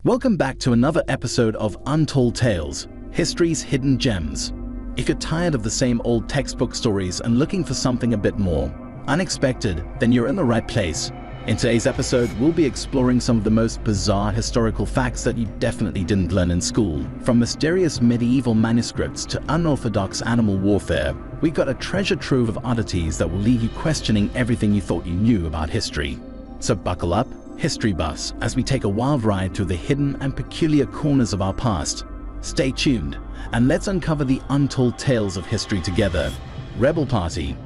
Welcome back to another episode of Untold Tales, History's Hidden Gems. If you're tired of the same old textbook stories and looking for something a bit more unexpected, then you're in the right place. In today's episode, we'll be exploring some of the most bizarre historical facts that you definitely didn't learn in school. From mysterious medieval manuscripts to unorthodox animal warfare, we've got a treasure trove of oddities that will leave you questioning everything you thought you knew about history. So buckle up, history buffs, as we take a wild ride through the hidden and peculiar corners of our past. Stay tuned, and let's uncover the untold tales of history together. Rebel Party.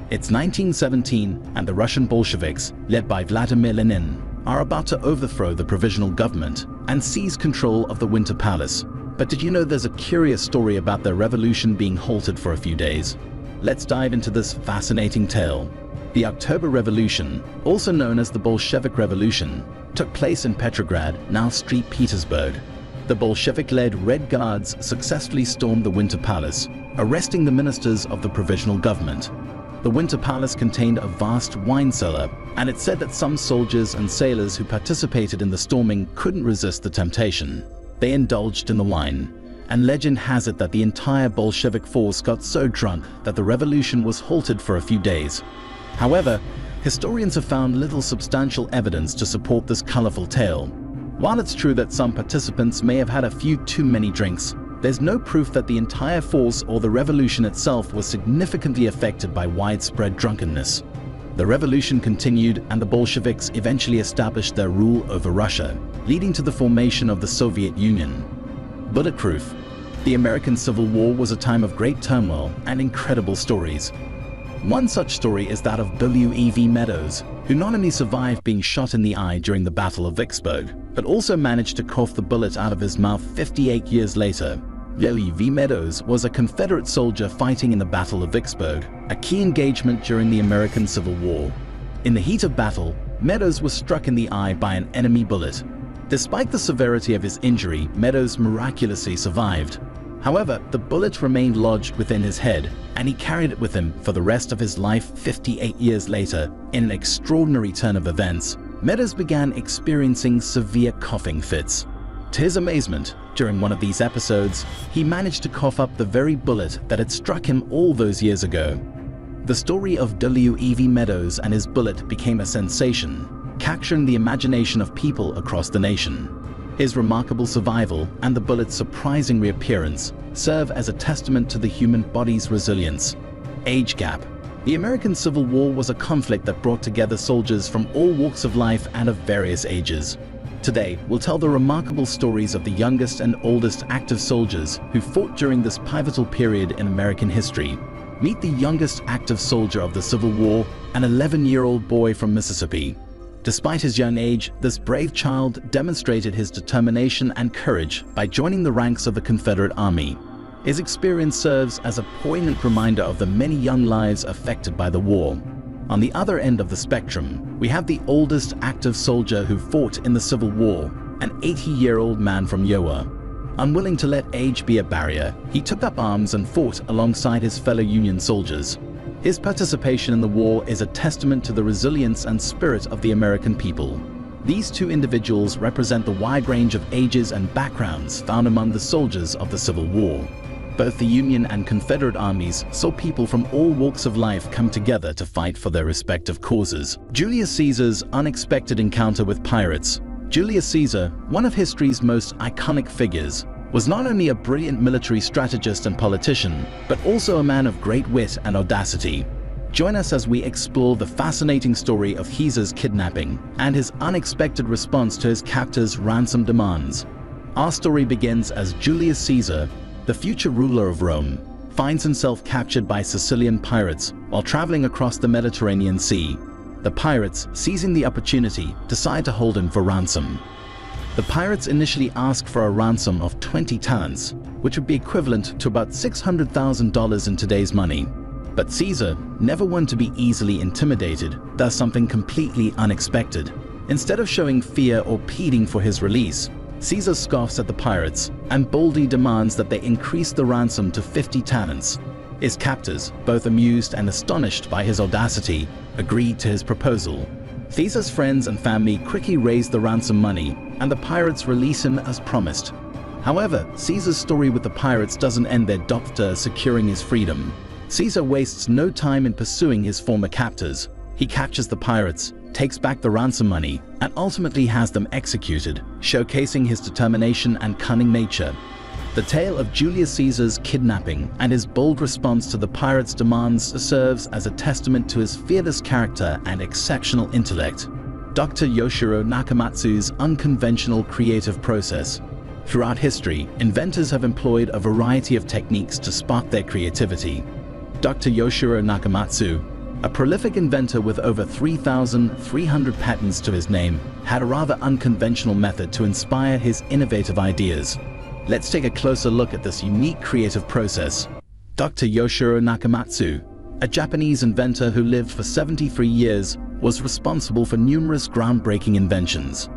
It's 1917, and the Russian Bolsheviks, led by Vladimir Lenin, are about to overthrow the provisional government and seize control of the Winter Palace. But did you know there's a curious story about their revolution being halted for a few days? Let's dive into this fascinating tale. The October Revolution, also known as the Bolshevik Revolution, took place in Petrograd, now St. Petersburg. The Bolshevik-led Red Guards successfully stormed the Winter Palace, arresting the ministers of the provisional government. The Winter Palace contained a vast wine cellar, and it's said that some soldiers and sailors who participated in the storming couldn't resist the temptation. They indulged in the wine, and legend has it that the entire Bolshevik force got so drunk that the revolution was halted for a few days. However, historians have found little substantial evidence to support this colorful tale. While it's true that some participants may have had a few too many drinks, there's no proof that the entire force or the revolution itself was significantly affected by widespread drunkenness. The revolution continued, and the Bolsheviks eventually established their rule over Russia, leading to the formation of the Soviet Union. Bulletproof. The American Civil War was a time of great turmoil and incredible stories. One such story is that of W.E.V. Meadows, who not only survived being shot in the eye during the Battle of Vicksburg, but also managed to cough the bullet out of his mouth 58 years later. W.E.V. Meadows was a Confederate soldier fighting in the Battle of Vicksburg, a key engagement during the American Civil War. In the heat of battle, Meadows was struck in the eye by an enemy bullet. Despite the severity of his injury, Meadows miraculously survived. However, the bullet remained lodged within his head, and he carried it with him for the rest of his life. 58 years later, in an extraordinary turn of events, Meadows began experiencing severe coughing fits. To his amazement, during one of these episodes, he managed to cough up the very bullet that had struck him all those years ago. The story of W.E.V. Meadows and his bullet became a sensation, capturing the imagination of people across the nation. His remarkable survival and the bullet's surprising reappearance serve as a testament to the human body's resilience. Age gap. The American Civil War was a conflict that brought together soldiers from all walks of life and of various ages. Today, we'll tell the remarkable stories of the youngest and oldest active soldiers who fought during this pivotal period in American history. Meet the youngest active soldier of the Civil War, an 11-year-old boy from Mississippi. Despite his young age, this brave child demonstrated his determination and courage by joining the ranks of the Confederate Army. His experience serves as a poignant reminder of the many young lives affected by the war. On the other end of the spectrum, we have the oldest active soldier who fought in the Civil War, an 80-year-old man from Iowa. Unwilling to let age be a barrier, he took up arms and fought alongside his fellow Union soldiers. His participation in the war is a testament to the resilience and spirit of the American people. These two individuals represent the wide range of ages and backgrounds found among the soldiers of the Civil War. Both the Union and Confederate armies saw people from all walks of life come together to fight for their respective causes. Julius Caesar's unexpected encounter with pirates. Julius Caesar, one of history's most iconic figures, was not only a brilliant military strategist and politician, but also a man of great wit and audacity. Join us as we explore the fascinating story of Caesar's kidnapping and his unexpected response to his captor's ransom demands. Our story begins as Julius Caesar, the future ruler of Rome, finds himself captured by Sicilian pirates while traveling across the Mediterranean Sea. The pirates, seizing the opportunity, decide to hold him for ransom. The pirates initially ask for a ransom of 20 talents, which would be equivalent to about $600,000 in today's money. But Caesar, never one to be easily intimidated, does something completely unexpected. Instead of showing fear or pleading for his release, Caesar scoffs at the pirates and boldly demands that they increase the ransom to 50 talents. His captors, both amused and astonished by his audacity, agreed to his proposal. Caesar's friends and family quickly raise the ransom money, and the pirates release him as promised. However, Caesar's story with the pirates doesn't end there after securing his freedom. Caesar wastes no time in pursuing his former captors. He captures the pirates, takes back the ransom money, and ultimately has them executed, showcasing his determination and cunning nature. The tale of Julius Caesar's kidnapping and his bold response to the pirates' demands serves as a testament to his fearless character and exceptional intellect. Dr. Yoshiro Nakamatsu's unconventional creative process. Throughout history, inventors have employed a variety of techniques to spark their creativity. Dr. Yoshiro Nakamatsu, a prolific inventor with over 3,300 patents to his name, had a rather unconventional method to inspire his innovative ideas. Let's take a closer look at this unique creative process. Dr. Yoshiro Nakamatsu, a Japanese inventor who lived for 73 years, was responsible for numerous groundbreaking inventions.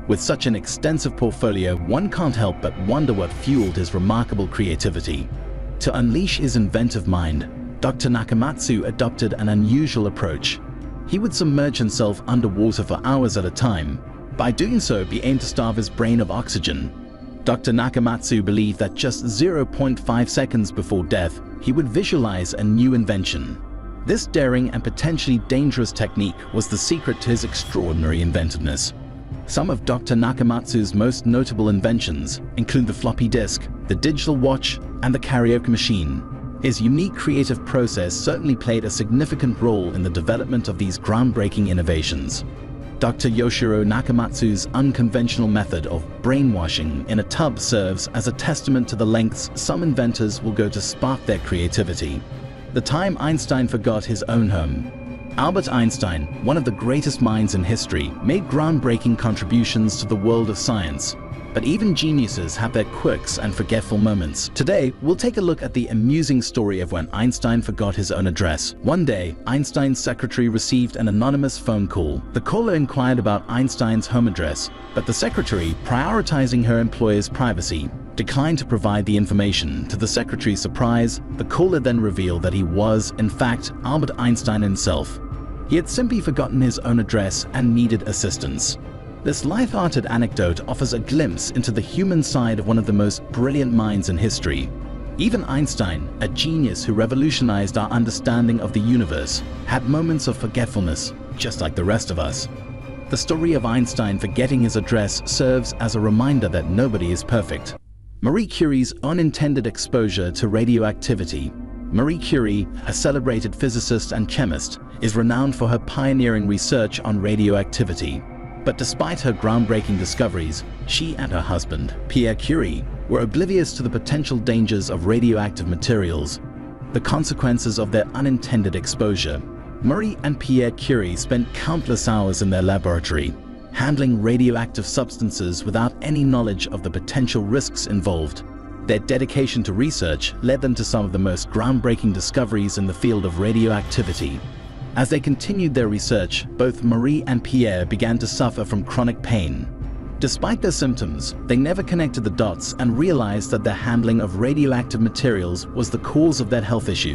With such an extensive portfolio, one can't help but wonder what fueled his remarkable creativity. To unleash his inventive mind, Dr. Nakamatsu adopted an unusual approach. He would submerge himself underwater for hours at a time. By doing so, he aimed to starve his brain of oxygen. Dr. Nakamatsu believed that just 0.5 seconds before death, he would visualize a new invention. This daring and potentially dangerous technique was the secret to his extraordinary inventiveness. Some of Dr. Nakamatsu's most notable inventions include the floppy disk, the digital watch, and the karaoke machine. His unique creative process certainly played a significant role in the development of these groundbreaking innovations. Dr. Yoshiro Nakamatsu's unconventional method of brainwashing in a tub serves as a testament to the lengths some inventors will go to spark their creativity. The time Einstein forgot his own home. Albert Einstein, one of the greatest minds in history, made groundbreaking contributions to the world of science. But even geniuses have their quirks and forgetful moments. Today, we'll take a look at the amusing story of when Einstein forgot his own address. One day, Einstein's secretary received an anonymous phone call. The caller inquired about Einstein's home address, but the secretary, prioritizing her employer's privacy, declined to provide the information. To the secretary's surprise, the caller then revealed that he was, in fact, Albert Einstein himself. He had simply forgotten his own address and needed assistance. This light-hearted anecdote offers a glimpse into the human side of one of the most brilliant minds in history. Even Einstein, a genius who revolutionized our understanding of the universe, had moments of forgetfulness, just like the rest of us. The story of Einstein forgetting his address serves as a reminder that nobody is perfect. Marie Curie's unintended exposure to radioactivity. Marie Curie, a celebrated physicist and chemist, is renowned for her pioneering research on radioactivity. But despite her groundbreaking discoveries, she and her husband, Pierre Curie, were oblivious to the potential dangers of radioactive materials, the consequences of their unintended exposure. Marie and Pierre Curie spent countless hours in their laboratory, handling radioactive substances without any knowledge of the potential risks involved. Their dedication to research led them to some of the most groundbreaking discoveries in the field of radioactivity. As they continued their research, both Marie and Pierre began to suffer from chronic pain. Despite their symptoms, they never connected the dots and realized that their handling of radioactive materials was the cause of their health issues.